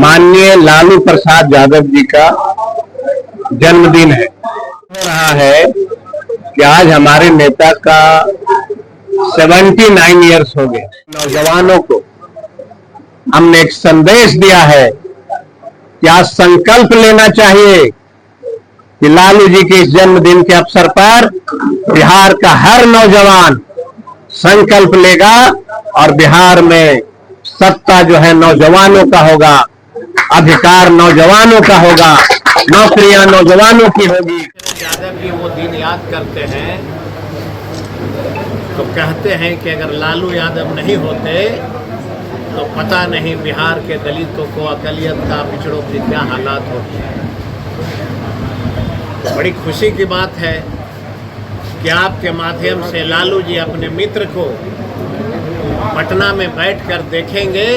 माननीय लालू प्रसाद यादव जी का जन्मदिन है। हो रहा है कि आज हमारे नेता का 79 ईयर्स हो गए। नौजवानों को हमने एक संदेश दिया है कि आज संकल्प लेना चाहिए कि लालू जी के इस जन्मदिन के अवसर पर बिहार का हर नौजवान संकल्प लेगा और बिहार में सत्ता जो है नौजवानों का होगा, अधिकार नौजवानों का होगा, नौकरियां नौजवानों की होगी। यादव जी वो दिन याद करते हैं तो कहते हैं कि अगर लालू यादव नहीं होते तो पता नहीं बिहार के दलितों को, अकलियत का, पिछड़ों की क्या हालात होते हैं। बड़ी खुशी की बात है कि आपके माध्यम से लालू जी अपने मित्र को पटना में बैठकर देखेंगे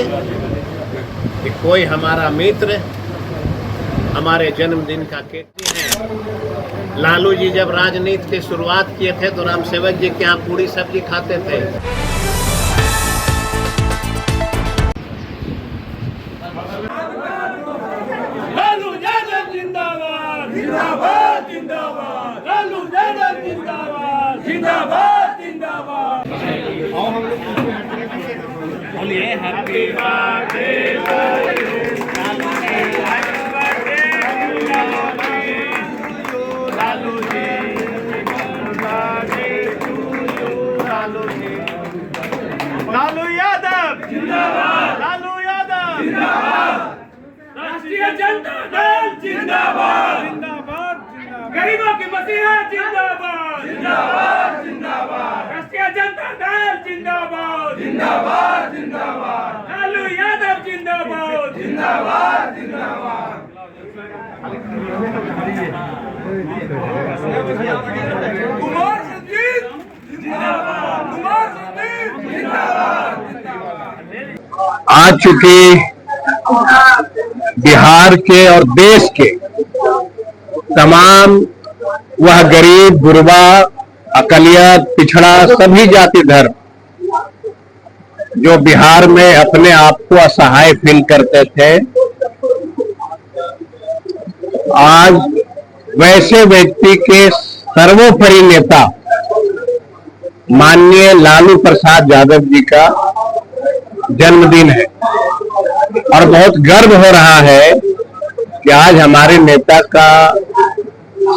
कि कोई हमारा मित्र हमारे जन्मदिन का केक है। लालू जी जब राजनीति की शुरुआत किए थे तो राम सेवक जी के यहाँ पूरी सब्जी खाते थे। लालू यादव जिंदाबाद जिंदाबाद जिंदाबाद, लालू यादव जिंदाबाद जिंदाबाद जिंदाबाद। बोलिए हैप्पी बर्थडे लालू यादव जिंदाबाद, लालू यादव जिंदाबाद, राष्ट्रीय जनता दल जिंदाबाद जिंदाबाद, गरीबों की मसीहा जिंदाबाद जिंदाबाद जिंदाबाद, राष्ट्रीय जनता दल जिंदाबाद जिंदाबाद जिंदाबाद, लालू यादव जिंदाबाद जिंदाबाद जिंदाबाद। कुमार संजीत जिंदाबाद, कुमार संजीत जिंदाबाद। आ चुके बिहार के और देश के तमाम वह गरीब, गुरबा, अकलियत, पिछड़ा सभी जाति धर्म जो बिहार में अपने आप को असहाय फील करते थे, आज वैसे व्यक्ति के सर्वोपरि नेता माननीय लालू प्रसाद यादव जी का जन्मदिन है और बहुत गर्व हो रहा है कि आज हमारे नेता का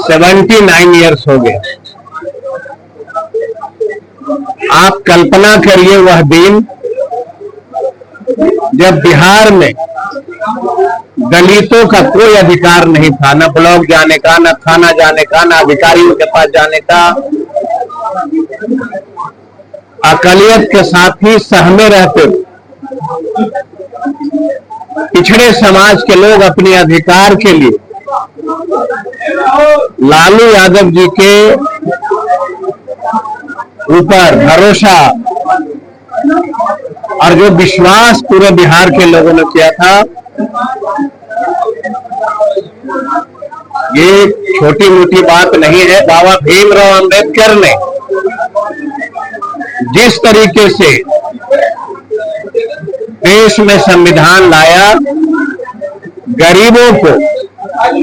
79 ईयर्स हो गए। आप कल्पना करिए वह दिन जब बिहार में दलितों का कोई अधिकार नहीं था, न ब्लॉक जाने का, न थाना जाने का, न अधिकारियों के पास जाने का। अकलियत के साथ ही सहमे रहते पिछड़े समाज के लोग अपने अधिकार के लिए लालू यादव जी के ऊपर भरोसा और जो विश्वास पूरे बिहार के लोगों ने किया था, ये छोटी मोटी बात नहीं है। बाबा भीमराव अंबेडकर ने जिस तरीके से देश में संविधान लाया, गरीबों को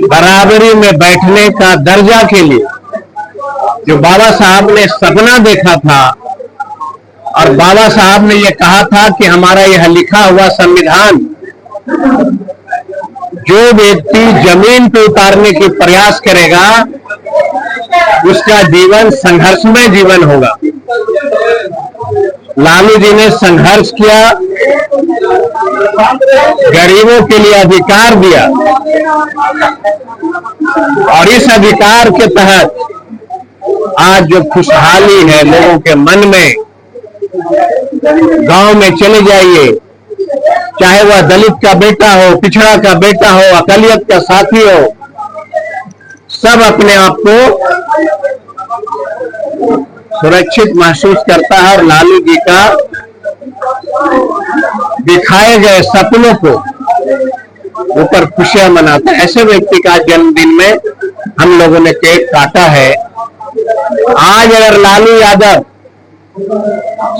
बराबरी में बैठने का दर्जा के लिए जो बाबा साहब ने सपना देखा था और बाबा साहब ने यह कहा था कि हमारा यह लिखा हुआ संविधान जो व्यक्ति जमीन पे उतारने की प्रयास करेगा उसका जीवन संघर्षमय जीवन होगा। लालू जी ने संघर्ष किया, गरीबों के लिए अधिकार दिया और इस अधिकार के तहत आज जो खुशहाली है लोगों के मन में, गांव में चले जाइए, चाहे वह दलित का बेटा हो, पिछड़ा का बेटा हो, अकलियत का साथी हो, सब अपने आप को सुरक्षित महसूस करता है और लालू जी का दिखाए गए सपनों को ऊपर खुशियां मनाता है। ऐसे व्यक्ति का जन्मदिन में हम लोगों ने केक काटा है। आज अगर लालू यादव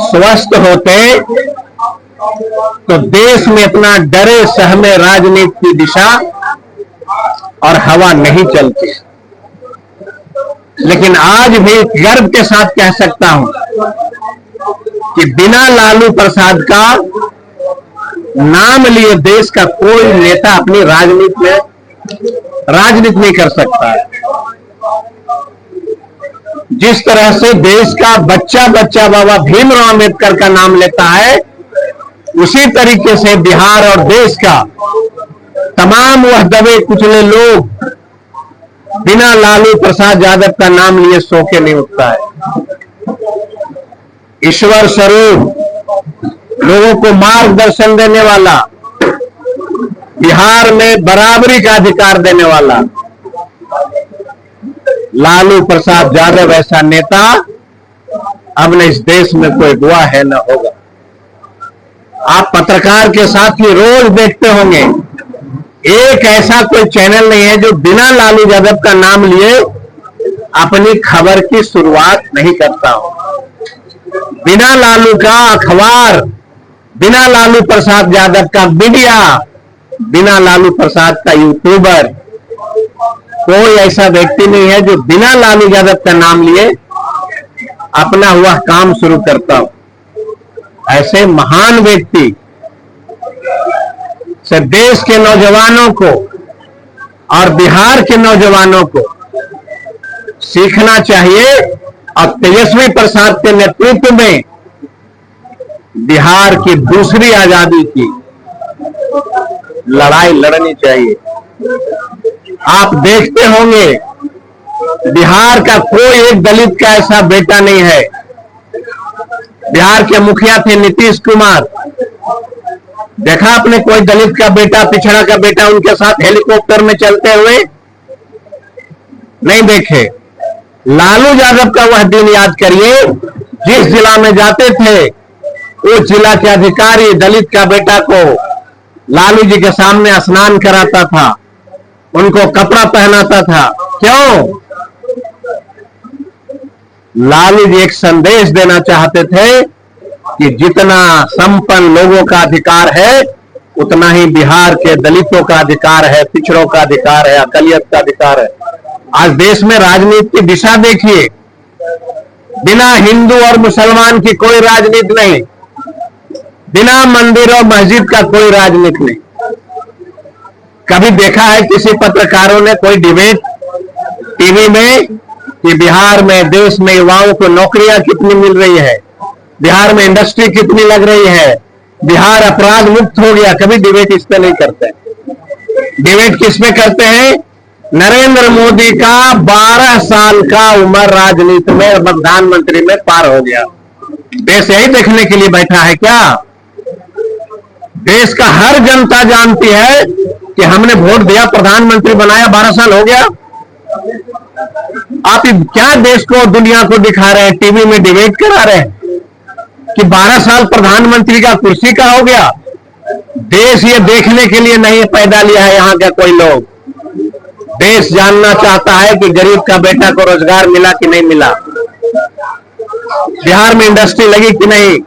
स्वस्थ होते तो देश में अपना डरे सहमे राजनीति की दिशा और हवा नहीं चलती। लेकिन आज भी गर्व के साथ कह सकता हूं कि बिना लालू प्रसाद का नाम लिए देश का कोई नेता अपनी राजनीति नहीं कर सकता है। जिस तरह से देश का बच्चा बच्चा बाबा भीमराव अंबेडकर का नाम लेता है, उसी तरीके से बिहार और देश का तमाम वह दबे कुचले लोग बिना लालू प्रसाद यादव का नाम लिए सो के नहीं उठता है। ईश्वर स्वरूप लोगों को मार्गदर्शन देने वाला, बिहार में बराबरी का अधिकार देने वाला लालू प्रसाद यादव ऐसा नेता अब न इस देश में कोई हुआ है न होगा। आप पत्रकार के साथ ही रोज देखते होंगे, एक ऐसा कोई चैनल नहीं है जो बिना लालू यादव का नाम लिए अपनी खबर की शुरुआत नहीं करता हो। बिना लालू का अखबार, बिना लालू प्रसाद यादव का मीडिया, बिना लालू प्रसाद का यूट्यूबर, कोई ऐसा व्यक्ति नहीं है जो बिना लालू यादव का नाम लिए अपना हुआ काम शुरू करता हो। ऐसे महान व्यक्ति से देश के नौजवानों को और बिहार के नौजवानों को सीखना चाहिए और तेजस्वी प्रसाद के नेतृत्व में बिहार की दूसरी आजादी की लड़ाई लड़नी चाहिए। आप देखते होंगे बिहार का कोई एक दलित का ऐसा बेटा नहीं है। बिहार के मुखिया थे नीतीश कुमार, देखा आपने कोई दलित का बेटा, पिछड़ा का बेटा उनके साथ हेलीकॉप्टर में चलते हुए? नहीं देखे। लालू यादव का वह दिन याद करिए जिस जिला में जाते थे उस जिला के अधिकारी दलित का बेटा को लालू जी के सामने स्नान कराता था, उनको कपड़ा पहनाता था। क्यों? लालू जी एक संदेश देना चाहते थे कि जितना संपन्न लोगों का अधिकार है उतना ही बिहार के दलितों का अधिकार है, पिछड़ों का अधिकार है, अकलियत का अधिकार है। आज देश में राजनीति की दिशा देखिए, बिना हिंदू और मुसलमान की कोई राजनीति नहीं, बिना मंदिर और मस्जिद का कोई राजनीति नहीं। कभी देखा है किसी पत्रकारों ने कोई डिबेट टीवी में कि बिहार में, देश में युवाओं को नौकरियां कितनी मिल रही है, बिहार में इंडस्ट्री कितनी लग रही है, बिहार अपराध मुक्त हो गया? कभी डिबेट इस पे नहीं करते। डिबेट किस पे करते हैं? नरेंद्र मोदी का 12 साल का उम्र राजनीति में, प्रधानमंत्री में पार हो गया। देश यही देखने के लिए बैठा है क्या? देश का हर जनता जानती है कि हमने वोट दिया, प्रधानमंत्री बनाया, 12 साल हो गया। आप क्या देश को, दुनिया को दिखा रहे हैं, टीवी में डिबेट करा रहे हैं कि 12 साल प्रधानमंत्री का कुर्सी का हो गया? देश ये देखने के लिए नहीं पैदा लिया है यहां का कोई लोग। देश जानना चाहता है कि गरीब का बेटा को रोजगार मिला कि नहीं मिला, बिहार में इंडस्ट्री लगी कि नहीं,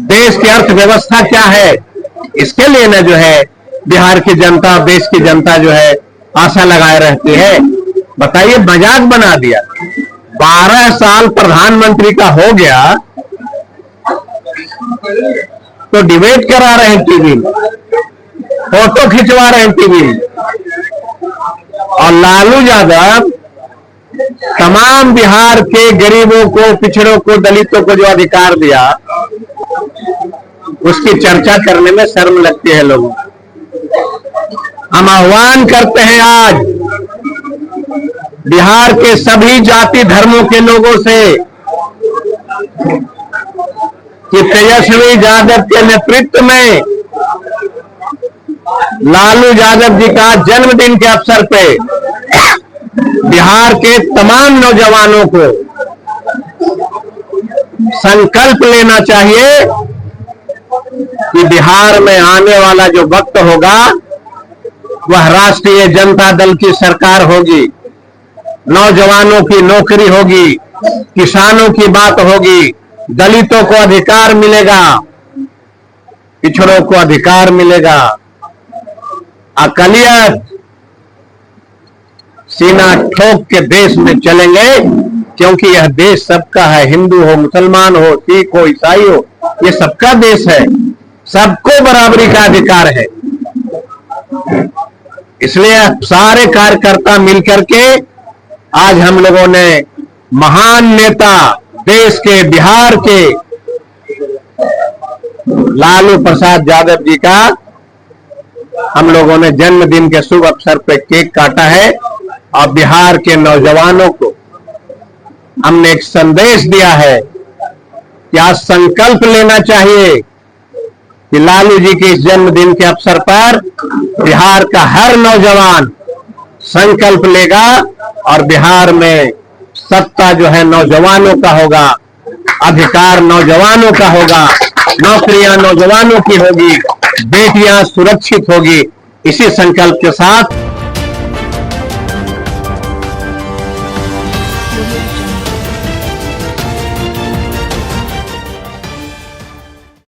देश की अर्थव्यवस्था क्या है। इसके लिए ना जो है बिहार की जनता, देश की जनता जो है आशा लगाए रहती है। बताइए, मजाक बना दिया। 12 साल प्रधानमंत्री का हो गया तो डिबेट करा रहे हैं टीवी में, फोटो खिंचवा रहे हैं टीवी में। और लालू यादव तमाम बिहार के गरीबों को, पिछड़ों को, दलितों को जो अधिकार दिया, उसकी चर्चा करने में शर्म लगती है लोगों को। हम आह्वान करते हैं आज बिहार के सभी जाति धर्मों के लोगों से कि तेजस्वी यादव के नेतृत्व में लालू यादव जी का जन्मदिन के अवसर पे बिहार के तमाम नौजवानों को संकल्प लेना चाहिए कि बिहार में आने वाला जो वक्त होगा वह राष्ट्रीय जनता दल की सरकार होगी, नौजवानों की नौकरी होगी, किसानों की बात होगी, दलितों को अधिकार मिलेगा। पिछड़ों को अधिकार मिलेगा। अकलियत सीना ठोक के देश में चलेंगे, क्योंकि यह देश सबका है। हिंदू हो, मुसलमान हो, सिख हो, ईसाई हो, ये सबका देश है। सबको बराबरी का अधिकार है। इसलिए सारे कार्यकर्ता मिलकर के आज हम लोगों ने महान नेता देश के, बिहार के लालू प्रसाद यादव जी का हम लोगों ने जन्मदिन के शुभ अवसर पर केक काटा है। और बिहार के नौजवानों को हमने एक संदेश दिया है कि आज संकल्प लेना चाहिए कि लालू जी के इस जन्मदिन के अवसर पर बिहार का हर नौजवान संकल्प लेगा और बिहार में सत्ता जो है नौजवानों का होगा, अधिकार नौजवानों का होगा, नौकरियां नौजवानों की होगी, बेटियां सुरक्षित होगी। इसी संकल्प के साथ